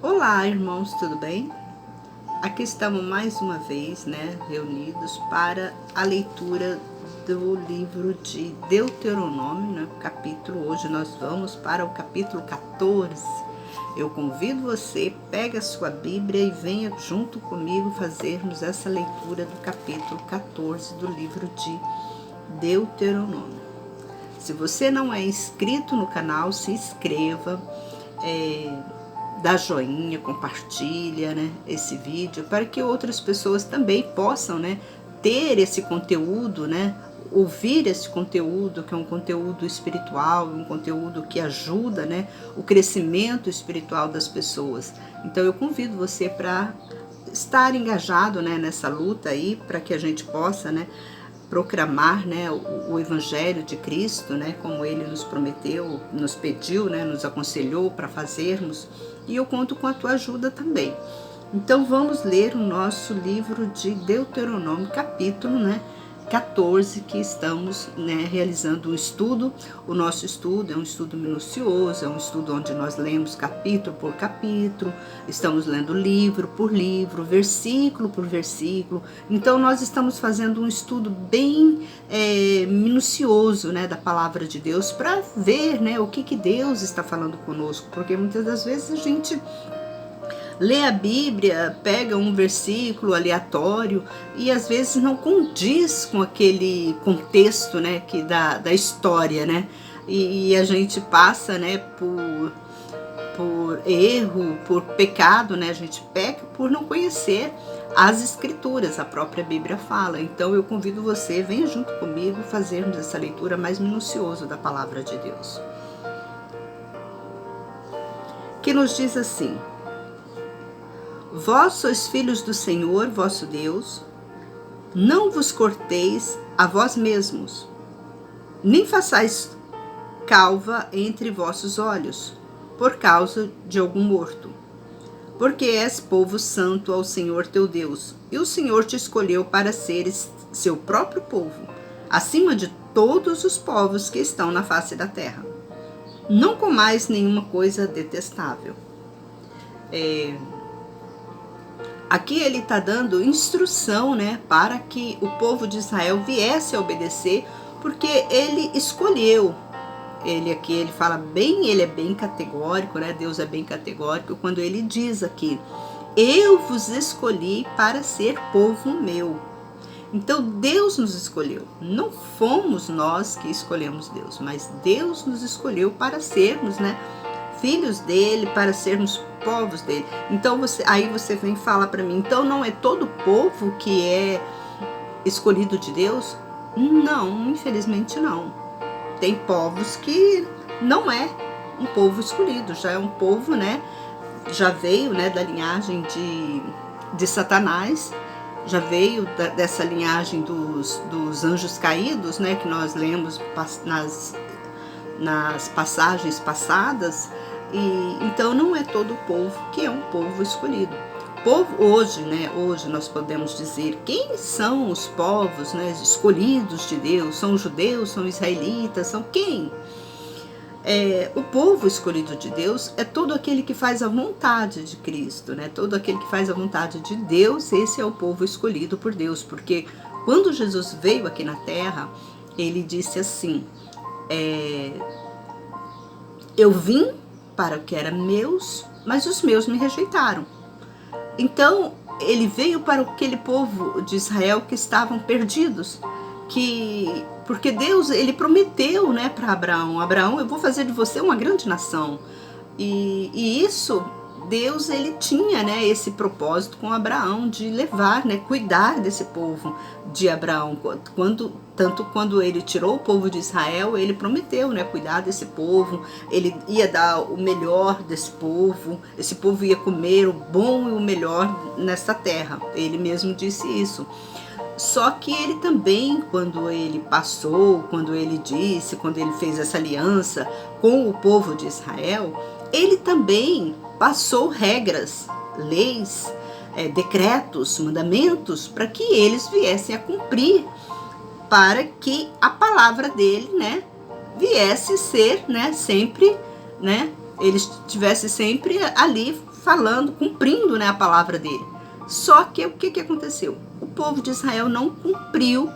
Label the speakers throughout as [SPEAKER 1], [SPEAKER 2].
[SPEAKER 1] Olá, irmãos, tudo bem? Aqui estamos mais uma vez, reunidos para a leitura do livro de Deuteronômio, capítulo. Hoje nós vamos para o capítulo 14. Eu convido você, pegue a sua Bíblia e venha junto comigo fazermos essa leitura do capítulo 14 do livro de Deuteronômio. Se você não é inscrito no canal, se inscreva, dá joinha, compartilha, esse vídeo, para que outras pessoas também possam, ter esse conteúdo, ouvir esse conteúdo, que é um conteúdo espiritual, um conteúdo que ajuda, o crescimento espiritual das pessoas. Então eu convido você para estar engajado, nessa luta aí, para que a gente possa, proclamar, o Evangelho de Cristo, como Ele nos prometeu, nos pediu, nos aconselhou para fazermos, e eu conto com a tua ajuda também. Então vamos ler o nosso livro de Deuteronômio, capítulo 14, que estamos realizando um estudo. O nosso estudo é um estudo minucioso, é um estudo onde nós lemos capítulo por capítulo, estamos lendo livro por livro, versículo por versículo. Então nós estamos fazendo um estudo bem minucioso, da palavra de Deus, para ver o que Deus está falando conosco, porque muitas das vezes a gente lê a Bíblia, pega um versículo aleatório e às vezes não condiz com aquele contexto, que da história, e a gente passa, por erro, por pecado, a gente peca por não conhecer as Escrituras, a própria Bíblia fala. Então eu convido você, venha junto comigo fazermos essa leitura mais minuciosa da palavra de Deus, que nos diz assim: Vós sois filhos do Senhor, vosso Deus, não vos corteis a vós mesmos, nem façais calva entre vossos olhos, por causa de algum morto. Porque és povo santo ao Senhor teu Deus, e o Senhor te escolheu para seres seu próprio povo, acima de todos os povos que estão na face da terra. Não comais nenhuma coisa detestável. Aqui ele está dando instrução, para que o povo de Israel viesse a obedecer, porque ele escolheu. Ele fala bem, ele é bem categórico, Deus é bem categórico quando ele diz aqui: eu vos escolhi para ser povo meu. Então Deus nos escolheu, não fomos nós que escolhemos Deus, mas Deus nos escolheu para sermos, filhos dele, para sermos povos dele. Então aí você vem falar para mim, então não é todo povo que é escolhido de Deus? Não, infelizmente não. Tem povos que não é um povo escolhido, já é um povo, já veio, da linhagem de Satanás, já veio dessa linhagem dos anjos caídos, que nós lemos nas passagens passadas. E então não é todo o povo que é um povo escolhido. Hoje nós podemos dizer quem são os povos, escolhidos de Deus. São judeus, são israelitas, são quem? O povo escolhido de Deus é todo aquele que faz a vontade de Cristo, todo aquele que faz a vontade de Deus. Esse é o povo escolhido por Deus, porque quando Jesus veio aqui na terra, ele disse assim: eu vim para o que era meus, mas os meus me rejeitaram. Então, ele veio para aquele povo de Israel que estavam perdidos, porque Deus, ele prometeu, para Abraão, eu vou fazer de você uma grande nação. E isso, Deus, ele tinha, esse propósito com Abraão, de levar, cuidar desse povo de Abraão. Tanto quando ele tirou o povo de Israel, ele prometeu, cuidar desse povo, ele ia dar o melhor desse povo, esse povo ia comer o bom e o melhor nessa terra. Ele mesmo disse isso. Só que ele também, quando ele fez essa aliança com o povo de Israel, ele também passou regras, leis, decretos, mandamentos, para que eles viessem a cumprir, para que a palavra dele, viesse ser, sempre, ele estivesse sempre ali falando, cumprindo, né, a palavra dele. Só que o que aconteceu? O povo de Israel não cumpriu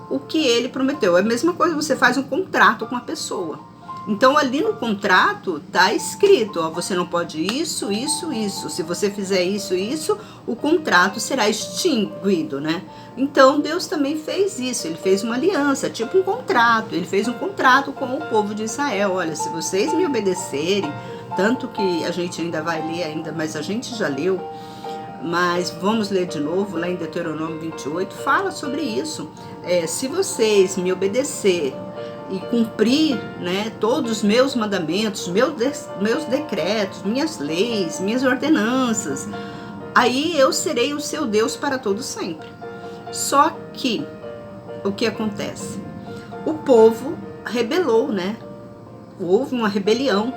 [SPEAKER 1] o que ele prometeu. É a mesma coisa, você faz um contrato com a pessoa. Então ali no contrato tá escrito, ó, você não pode isso, isso, isso. Se você fizer isso, isso, o contrato será extinguido, né? Então Deus também fez isso, ele fez uma aliança, tipo um contrato. Ele fez um contrato com o povo de Israel. Olha, se vocês me obedecerem, tanto que a gente ainda vai ler ainda, mas a gente já leu, mas vamos ler de novo, lá em Deuteronômio 28, fala sobre isso. Se vocês me obedecer e cumprir, né, todos os meus mandamentos, meus decretos, minhas leis, minhas ordenanças, aí eu serei o seu Deus para todo sempre. Só que, o que acontece? O povo rebelou, né? Houve uma rebelião.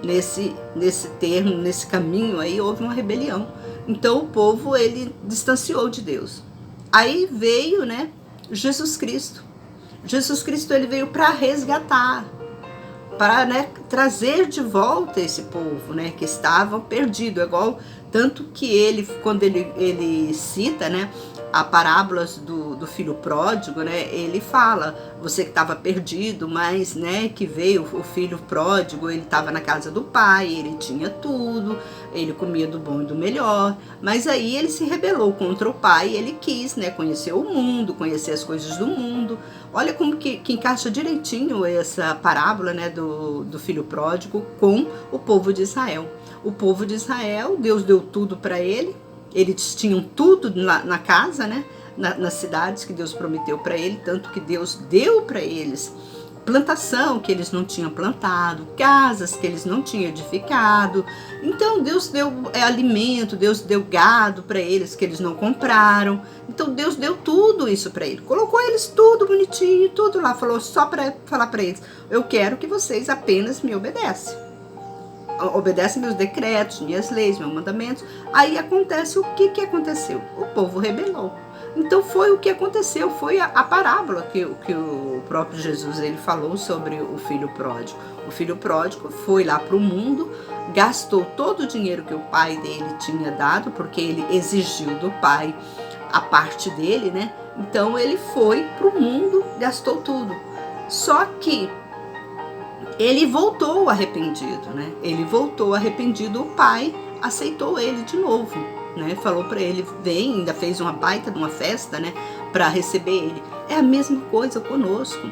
[SPEAKER 1] Nesse termo, nesse caminho aí, houve uma rebelião. Então o povo, ele distanciou de Deus. Aí veio, né, Jesus Cristo. Jesus Cristo, ele veio para resgatar, para, né, trazer de volta esse povo, né, que estava perdido. Igual tanto que ele, quando ele cita, né, a parábolas do filho pródigo, né, ele fala, você que estava perdido, mas, né, que veio o filho pródigo, ele estava na casa do pai, ele tinha tudo, ele comia do bom e do melhor, mas aí ele se rebelou contra o pai, ele quis, né, conhecer o mundo, conhecer as coisas do mundo. Olha como que encaixa direitinho essa parábola, né, do filho pródigo com o povo de Israel. O povo de Israel, Deus deu tudo para ele, eles tinham tudo na casa, né, nas cidades que Deus prometeu para ele, tanto que Deus deu para eles plantação que eles não tinham plantado, casas que eles não tinham edificado. Então Deus deu alimento, Deus deu gado para eles que eles não compraram. Então Deus deu tudo isso para eles, colocou eles tudo bonitinho, tudo lá, falou só para falar para eles, eu quero que vocês apenas me obedecem meus decretos, minhas leis, meus mandamentos. Aí acontece o que aconteceu? O povo rebelou. Então foi o que aconteceu, foi a parábola que o próprio Jesus ele falou sobre o filho pródigo. O filho pródigo foi lá para o mundo, gastou todo o dinheiro que o pai dele tinha dado, porque ele exigiu do pai a parte dele, né? Então ele foi para o mundo, gastou tudo. Só que ele voltou arrependido, né? Ele voltou arrependido, o pai aceitou ele de novo, né? Falou para ele, vem, ainda fez uma baita de uma festa, né? Para receber ele. É a mesma coisa conosco.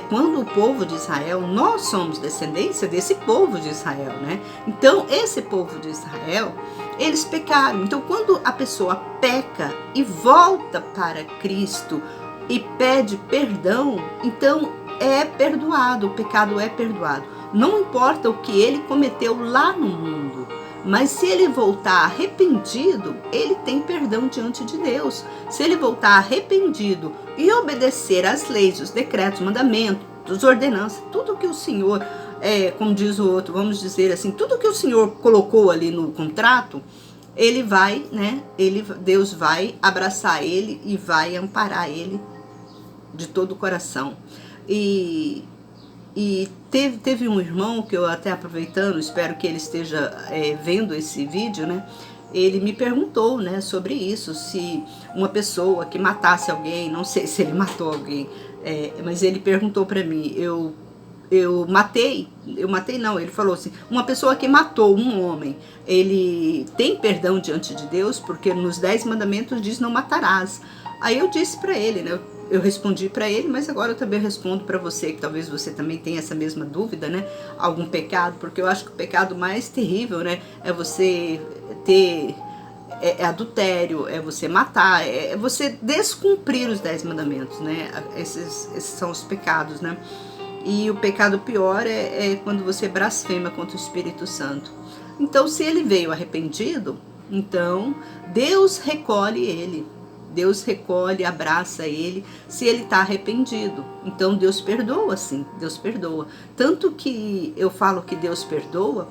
[SPEAKER 1] Quando o povo de Israel, nós somos descendência desse povo de Israel, né? Então, esse povo de Israel, eles pecaram. Então, quando a pessoa peca e volta para Cristo e pede perdão, então é perdoado, o pecado é perdoado. Não importa o que ele cometeu lá no mundo, mas se ele voltar arrependido, ele tem perdão diante de Deus. Se ele voltar arrependido e obedecer às leis, os decretos, mandamentos, as ordenanças, tudo que o Senhor, como diz o outro, vamos dizer assim, tudo que o Senhor colocou ali no contrato, ele vai, né? Deus vai abraçar ele e vai amparar ele de todo o coração. E teve um irmão que eu até aproveitando, espero que ele esteja vendo esse vídeo, né? Ele me perguntou, né, sobre isso, se uma pessoa que matasse alguém, não sei se ele matou alguém, mas ele perguntou para mim, eu matei não, ele falou assim, uma pessoa que matou um homem, ele tem perdão diante de Deus, porque nos 10 mandamentos diz não matarás. Aí eu disse para ele, né, eu respondi para ele, mas agora eu também respondo para você, que talvez você também tenha essa mesma dúvida, né? Algum pecado, porque eu acho que o pecado mais terrível, né? É você ter adultério, é você matar, é você descumprir os 10 mandamentos, né? Esses são os pecados, né? E o pecado pior é quando você blasfema contra o Espírito Santo. Então, se ele veio arrependido, então Deus recolhe ele. Deus recolhe, abraça ele, se ele está arrependido. Então Deus perdoa, sim, Deus perdoa. Tanto que eu falo que Deus perdoa,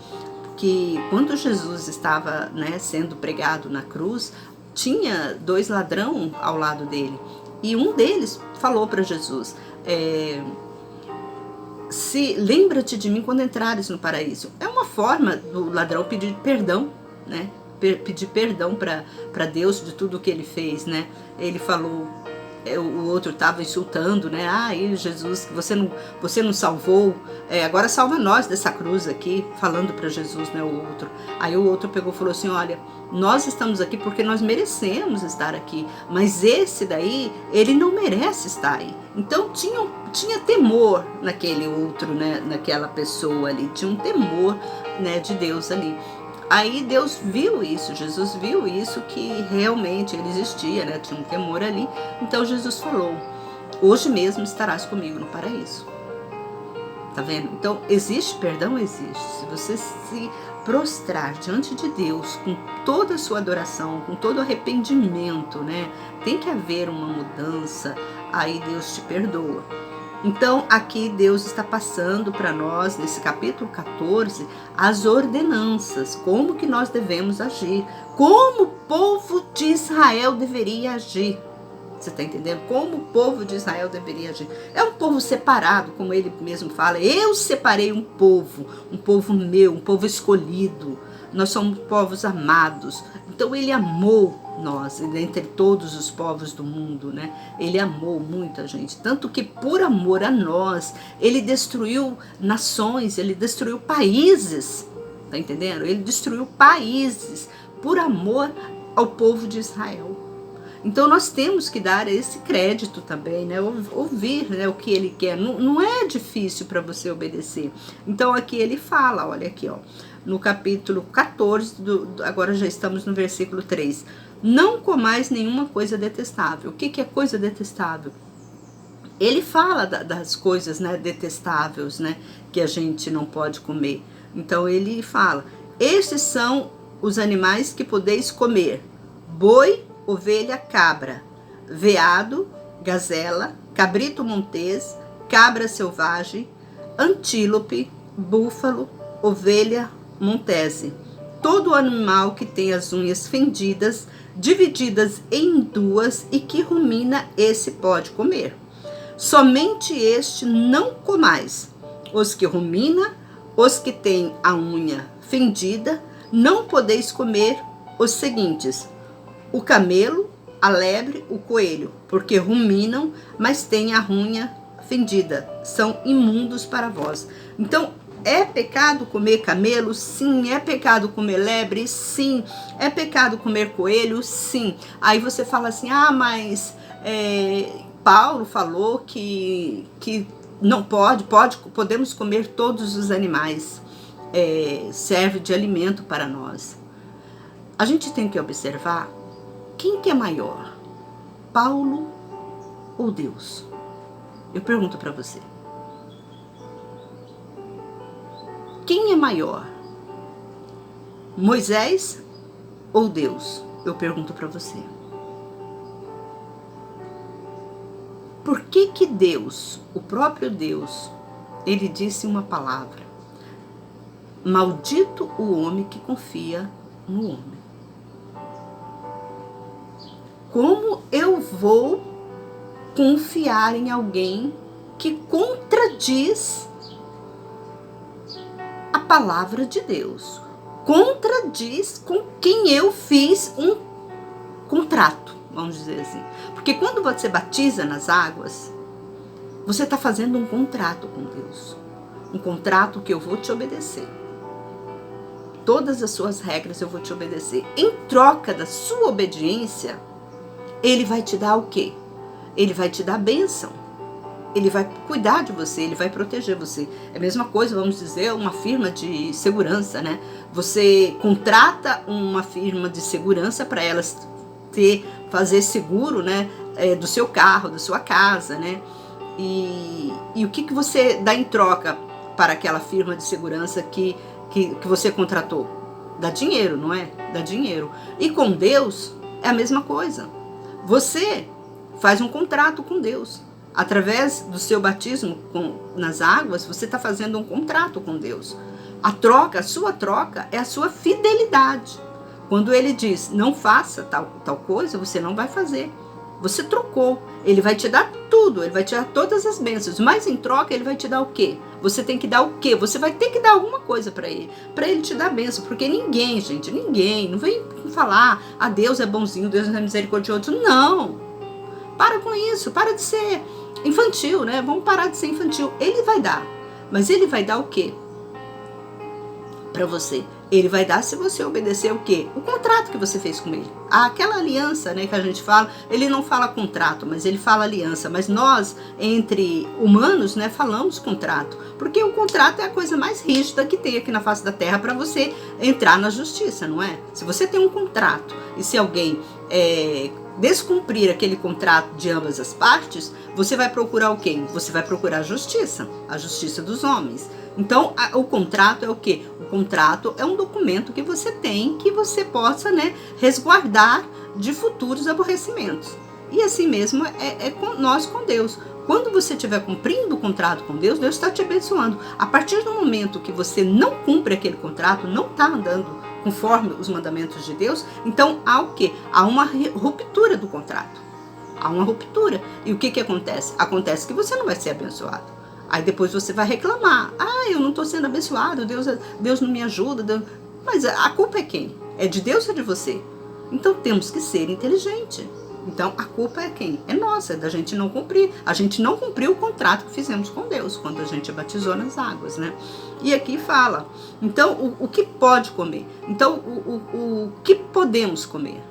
[SPEAKER 1] que quando Jesus estava, né, sendo pregado na cruz, tinha 2 ladrões ao lado dele. E um deles falou para Jesus, se lembra-te de mim quando entrares no paraíso. É uma forma do ladrão pedir perdão, né? Pedir perdão para Deus de tudo que ele fez, né? Ele falou, o outro estava insultando, né? Jesus, que você não salvou, agora salva nós dessa cruz aqui, falando para Jesus, né? O outro. Aí o outro pegou e falou assim, olha, nós estamos aqui porque nós merecemos estar aqui, mas esse daí, ele não merece estar aí. Então tinha temor naquele outro, né? Naquela pessoa ali, tinha um temor, né? De Deus ali. Aí Deus viu isso, Jesus viu isso, que realmente ele existia, né? Tinha um temor ali. Então Jesus falou, hoje mesmo estarás comigo no paraíso. Tá vendo? Então, existe perdão? Existe. Se você se prostrar diante de Deus com toda a sua adoração, com todo o arrependimento, né? Tem que haver uma mudança, aí Deus te perdoa. Então, aqui Deus está passando para nós, nesse capítulo 14, as ordenanças, como que nós devemos agir, como o povo de Israel deveria agir. Você está entendendo? Como o povo de Israel deveria agir. É um povo separado, como ele mesmo fala. Eu separei um povo meu, um povo escolhido. Nós somos povos amados. Então ele amou nós, entre todos os povos do mundo, né? Ele amou muita gente. Tanto que por amor a nós, ele destruiu nações, ele destruiu países. Tá entendendo? Ele destruiu países por amor ao povo de Israel. Então nós temos que dar esse crédito também, né? Ouvir, né, o que ele quer. Não é difícil para você obedecer. Então aqui ele fala, olha aqui, ó, no capítulo 14, agora já estamos no versículo 3. Não comais nenhuma coisa detestável. O que é coisa detestável? Ele fala das coisas, né, detestáveis, né, que a gente não pode comer. Então ele fala, estes são os animais que podeis comer: boi, ovelha, cabra, veado, gazela, cabrito montês, cabra selvagem, antílope, búfalo, ovelha montese. Todo animal que tem as unhas fendidas, divididas em duas e que rumina, esse pode comer. Somente este não comais: os que rumina, os que têm a unha fendida. Não podeis comer os seguintes: o camelo, a lebre, o coelho, porque ruminam, mas têm a unha fendida, são imundos para vós. Então, é pecado comer camelo? Sim. É pecado comer lebre? Sim. É pecado comer coelho? Sim. Aí você fala assim, mas Paulo falou que não podemos comer todos os animais, serve de alimento para nós. A gente tem que observar quem que é maior, Paulo ou Deus? Eu pergunto para você. Quem é maior, Moisés ou Deus? Eu pergunto para você. Por que Deus, o próprio Deus, ele disse uma palavra: maldito o homem que confia no homem. Como eu vou confiar em alguém que contradiz a palavra de Deus? Contradiz com quem eu fiz um contrato, vamos dizer assim. Porque quando você batiza nas águas, você está fazendo um contrato com Deus. Um contrato que eu vou te obedecer. Todas as suas regras eu vou te obedecer. Em troca da sua obediência, ele vai te dar o quê? Ele vai te dar bênção. Ele vai cuidar de você, ele vai proteger você. É a mesma coisa, vamos dizer, uma firma de segurança, né? Você contrata uma firma de segurança para elas fazer seguro, né? Do seu carro, da sua casa, né? E o que você dá em troca para aquela firma de segurança que você contratou? Dá dinheiro, não é? Dá dinheiro. E com Deus é a mesma coisa. Você faz um contrato com Deus. Através do seu batismo nas águas, você está fazendo um contrato com Deus. A sua troca é a sua fidelidade. Quando ele diz, não faça tal coisa, você não vai fazer. Você trocou. Ele vai te dar tudo, ele vai te dar todas as bênçãos, mas em troca ele vai te dar o quê? Você tem que dar o quê? Você vai ter que dar alguma coisa para ele te dar bênção, porque ninguém, gente, ninguém, não vem falar, Deus é bonzinho, Deus é misericordioso, não. Para com isso, para de ser infantil, né? Vamos parar de ser infantil. Ele vai dar, mas ele vai dar o quê para você? Ele vai dar se você obedecer o quê? O contrato que você fez com ele. Aquela aliança, né, que a gente fala, ele não fala contrato, mas ele fala aliança. Mas nós, entre humanos, né, falamos contrato. Porque o contrato é a coisa mais rígida que tem aqui na face da terra para você entrar na justiça, não é? Se você tem um contrato e se alguém descumprir aquele contrato de ambas as partes, você vai procurar o quê? Você vai procurar a justiça dos homens. Então, o contrato é o quê? O contrato é um documento que você tem, que você possa, né, resguardar de futuros aborrecimentos. E assim mesmo nós com Deus. Quando você estiver cumprindo o contrato com Deus, Deus está te abençoando. A partir do momento que você não cumpre aquele contrato, não está andando conforme os mandamentos de Deus, então há o quê? Há uma ruptura do contrato. Há uma ruptura. E o que acontece? Acontece que você não vai ser abençoado. Aí depois você vai reclamar. Eu não estou sendo abençoado, Deus não me ajuda. Mas a culpa é quem? É de Deus ou de você? Então temos que ser inteligentes. Então a culpa é quem? É nossa, é da gente não cumprir. A gente não cumpriu o contrato que fizemos com Deus quando a gente batizou nas águas, né? E aqui fala, então o que pode comer? Então o que podemos comer?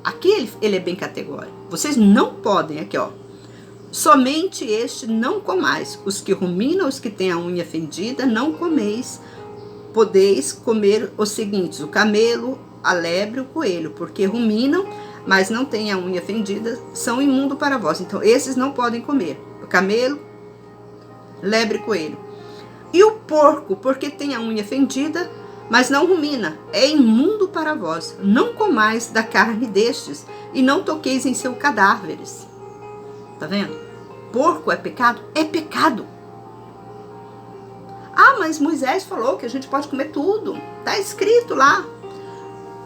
[SPEAKER 1] Aqui ele é bem categórico. Vocês não podem, aqui ó, somente este não comais, os que ruminam, os que têm a unha fendida, não comeis. Podeis comer os seguintes, o camelo, a lebre e o coelho, porque ruminam, mas não têm a unha fendida, são imundo para vós. Então, esses não podem comer, o camelo, lebre e coelho. E o porco, porque tem a unha fendida, mas não rumina, é imundo para vós. Não comais da carne destes, e não toqueis em seus cadáveres. Tá vendo? Porco é pecado? É pecado. Mas Moisés falou que a gente pode comer tudo. Tá escrito lá.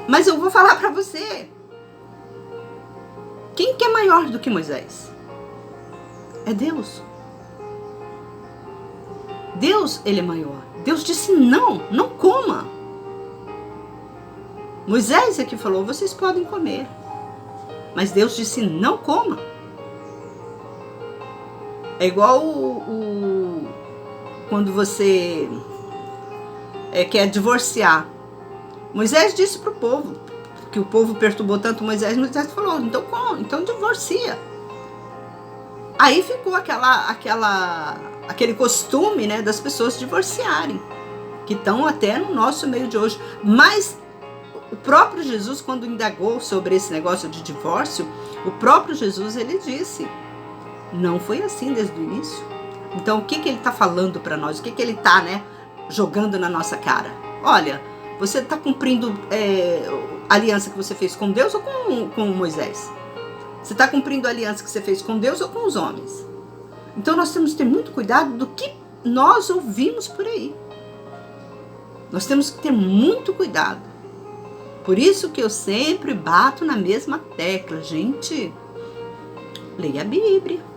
[SPEAKER 1] Mas eu vou falar para você. Quem que é maior do que Moisés? É Deus. Deus, ele é maior. Deus disse não coma. Moisés é que falou, vocês podem comer. Mas Deus disse, não coma. É igual quando você quer divorciar. Moisés disse para o povo, que o povo perturbou tanto Moisés falou, então divorcia. Aí ficou aquele costume, né, das pessoas divorciarem, que estão até no nosso meio de hoje. Mas o próprio Jesus, quando indagou sobre esse negócio de divórcio, o próprio Jesus, ele disse, não foi assim desde o início. Então, o que ele está falando para nós? O que ele está, né, jogando na nossa cara? Olha, você está cumprindo a aliança que você fez com Deus ou com Moisés? Você está cumprindo a aliança que você fez com Deus ou com os homens? Então, nós temos que ter muito cuidado do que nós ouvimos por aí. Nós temos que ter muito cuidado. Por isso que eu sempre bato na mesma tecla. Gente, leia a Bíblia.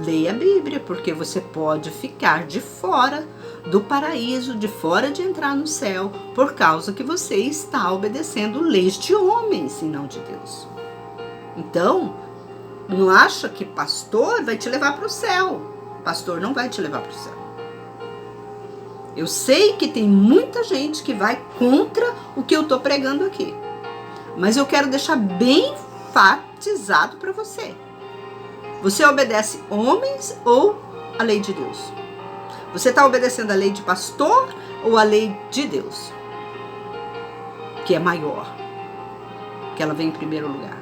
[SPEAKER 1] Leia a Bíblia, porque você pode ficar de fora do paraíso, de fora de entrar no céu, por causa que você está obedecendo leis de homens e não de Deus. Então, não acha que pastor vai te levar para o céu. Pastor não vai te levar para o céu. Eu sei que tem muita gente que vai contra o que eu estou pregando aqui. Mas eu quero deixar bem enfatizado para você. Você obedece homens ou a lei de Deus? Você está obedecendo a lei de pastor ou a lei de Deus? Que é maior. Que ela vem em primeiro lugar.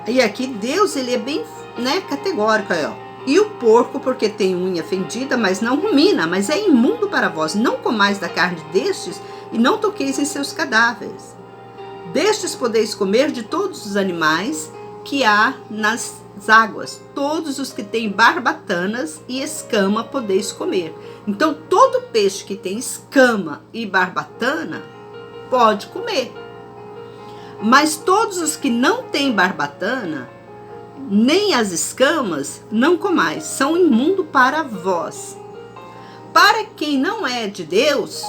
[SPEAKER 1] E aqui Deus, ele é bem, né, categórico. Aí, ó. E o porco, porque tem unha fendida, mas não rumina, mas é imundo para vós. Não comais da carne destes e não toqueis em seus cadáveres. Destes podeis comer de todos os animais que há nas águas. Todos os que têm barbatanas e escama podeis comer. Então, todo peixe que tem escama e barbatana pode comer. Mas todos os que não têm barbatana, nem as escamas, não comais, são imundo para vós. Para quem não é de Deus,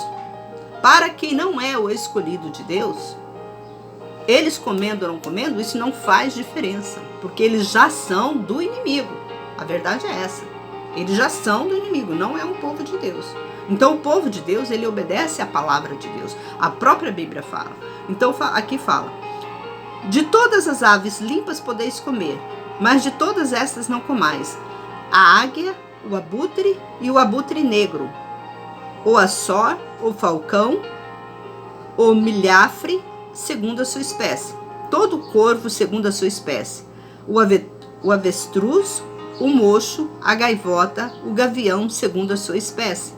[SPEAKER 1] para quem não é o escolhido de Deus, eles comendo ou não comendo, isso não faz diferença, porque eles já são do inimigo. A verdade é essa. Eles já são do inimigo, não é um povo de Deus. Então o povo de Deus, ele obedece à palavra de Deus. A própria Bíblia fala. Então aqui fala: de todas as aves limpas podeis comer, mas de todas estas não comais: a águia, o abutre e o abutre negro, o açor, o falcão, o milhafre, segundo a sua espécie, todo corvo segundo a sua espécie, o avestruz, o mocho, a gaivota, o gavião segundo a sua espécie,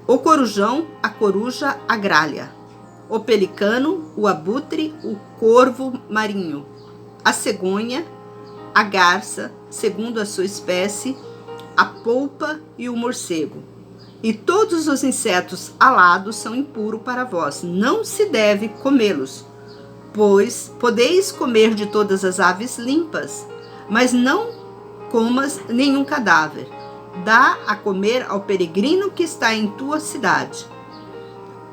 [SPEAKER 1] o corujão, a coruja, a gralha, o pelicano, o abutre, o corvo marinho, a cegonha, a garça, segundo a sua espécie, a polpa e o morcego. E todos os insetos alados são impuros para vós, não se deve comê-los. Pois podeis comer de todas as aves limpas, mas não comas nenhum cadáver. Dá a comer ao peregrino que está em tua cidade.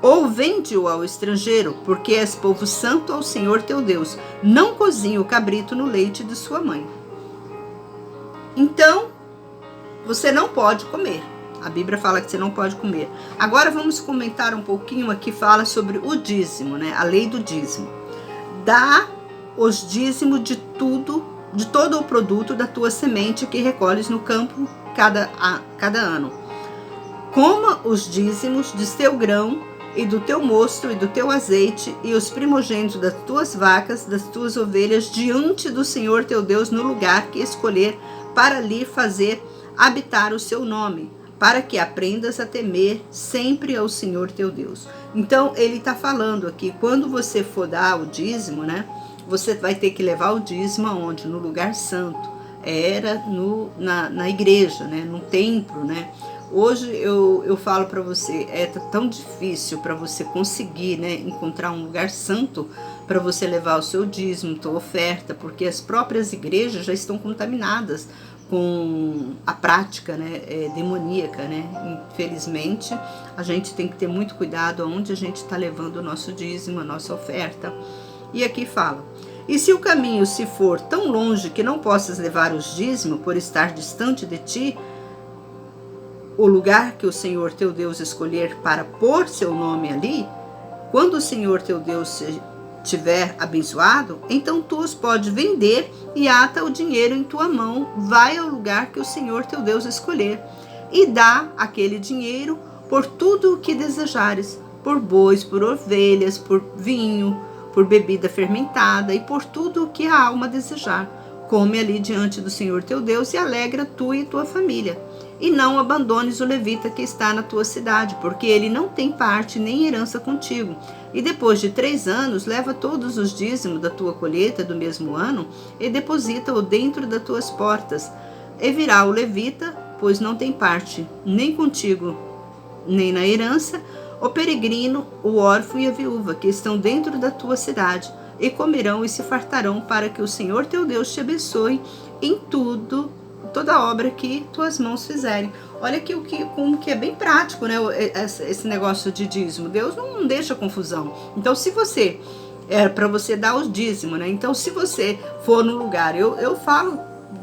[SPEAKER 1] Ou vende-o ao estrangeiro, porque és povo santo ao Senhor teu Deus. Não cozinhe o cabrito no leite de sua mãe. Então, você não pode comer. A Bíblia fala que você não pode comer. Agora vamos comentar um pouquinho aqui, fala sobre o dízimo, né? A lei do dízimo. Dá os dízimos de tudo, de todo o produto da tua semente que recolhes no campo cada ano. Coma os dízimos de teu grão e do teu mosto e do teu azeite e os primogênitos das tuas vacas, das tuas ovelhas, diante do Senhor teu Deus no lugar que escolher para lhe fazer habitar o seu nome, para que aprendas a temer sempre ao Senhor teu Deus. Então, ele está falando aqui, quando você for dar o dízimo, né? Você vai ter que levar o dízimo aonde? No lugar santo. Era na igreja, né? No templo, né? Hoje eu falo para você, é tão difícil para você conseguir, né, encontrar um lugar santo para você levar o seu dízimo, sua oferta, porque as próprias igrejas já estão contaminadas com a prática, né, demoníaca, né? Infelizmente, a gente tem que ter muito cuidado aonde a gente está levando o nosso dízimo, a nossa oferta. E aqui fala: e se o caminho se for tão longe que não possas levar os dízimos por estar distante de ti, o lugar que o Senhor teu Deus escolher para pôr seu nome ali, quando o Senhor teu Deus tiver abençoado, então tu os podes vender e ata o dinheiro em tua mão, vai ao lugar que o Senhor teu Deus escolher e dá aquele dinheiro por tudo o que desejares, por bois, por ovelhas, por vinho, por bebida fermentada e por tudo o que a alma desejar. Come ali diante do Senhor teu Deus e alegra tu e tua família. E não abandones o levita que está na tua cidade, porque ele não tem parte nem herança contigo. E depois de 3 anos, leva todos os dízimos da tua colheita do mesmo ano e deposita-o dentro das tuas portas. E virá o levita, pois não tem parte nem contigo, nem na herança, o peregrino, o órfão e a viúva, que estão dentro da tua cidade, e comerão e se fartarão, para que o Senhor teu Deus te abençoe em tudo, toda obra que tuas mãos fizerem. Olha aqui como que é bem prático, né? Esse negócio de dízimo. Deus não deixa confusão. Então, se você para você dar os dízimos, né? Então, se você for no lugar, eu falo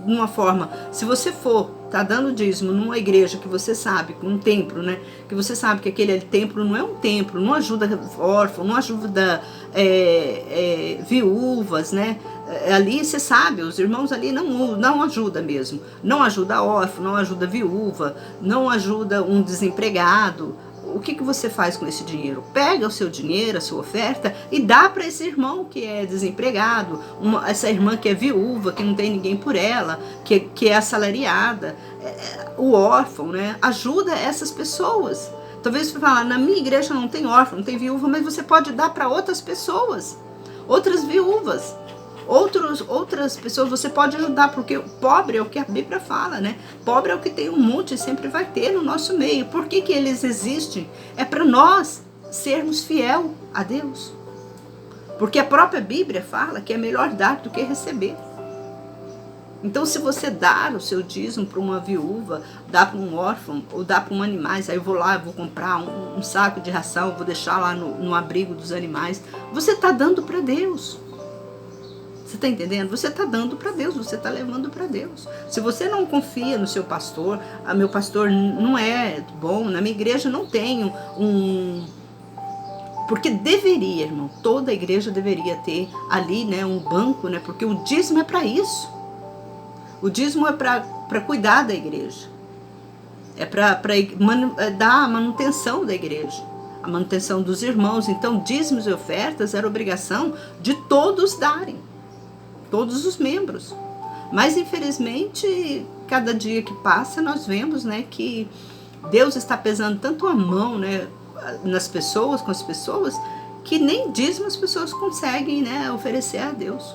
[SPEAKER 1] de uma forma, se você for tá dando dízimo numa igreja que você sabe, um templo, né? Que você sabe que aquele templo não é um templo, não ajuda órfão, não ajuda viúvas, né? Ali você sabe, os irmãos ali não ajuda mesmo, não ajuda órfão, não ajuda viúva, não ajuda um desempregado. O que você faz com esse dinheiro? Pega o seu dinheiro, a sua oferta e dá para esse irmão que é desempregado, essa irmã que é viúva, que não tem ninguém por ela, que é assalariada, o órfão, né? Ajuda essas pessoas. Talvez você fale, na minha igreja não tem órfão, não tem viúva, mas você pode dar para outras pessoas, outras viúvas. Outras pessoas você pode ajudar, porque o pobre é o que a Bíblia fala, né? Pobre é o que tem um monte e sempre vai ter no nosso meio. Por que eles existem? É para nós sermos fiel a Deus. Porque a própria Bíblia fala que é melhor dar do que receber. Então, se você dar o seu dízimo para uma viúva, dá para um órfão, ou dá para um animais, aí eu vou lá, eu vou comprar um saco de ração, vou deixar lá no abrigo dos animais, você está dando para Deus. Você está entendendo? Você está dando para Deus, você está levando para Deus. Se você não confia no seu pastor, meu pastor não é bom, na minha igreja não tem porque deveria, irmão, toda a igreja deveria ter ali, né, um banco, né, porque o dízimo é para isso. O dízimo é para cuidar da igreja. É para dar a manutenção da igreja. A manutenção dos irmãos. Então, dízimos e ofertas era obrigação de todos darem. Todos os membros. Mas, infelizmente, cada dia que passa, nós vemos, né, que Deus está pesando tanto a mão, né, nas pessoas, com as pessoas, que nem dízimo as pessoas conseguem, né, oferecer a Deus.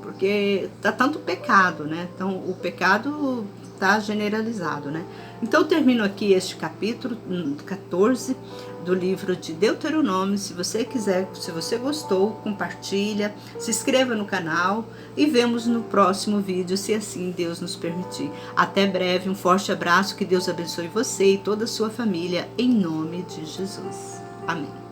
[SPEAKER 1] Porque tá tanto pecado, né? Então, o pecado tá generalizado, né? Então, eu termino aqui este capítulo 14 do livro de Deuteronômio. Se você quiser, se você gostou, compartilha, se inscreva no canal e vemos no próximo vídeo, se assim Deus nos permitir. Até breve, um forte abraço, que Deus abençoe você e toda a sua família, em nome de Jesus. Amém.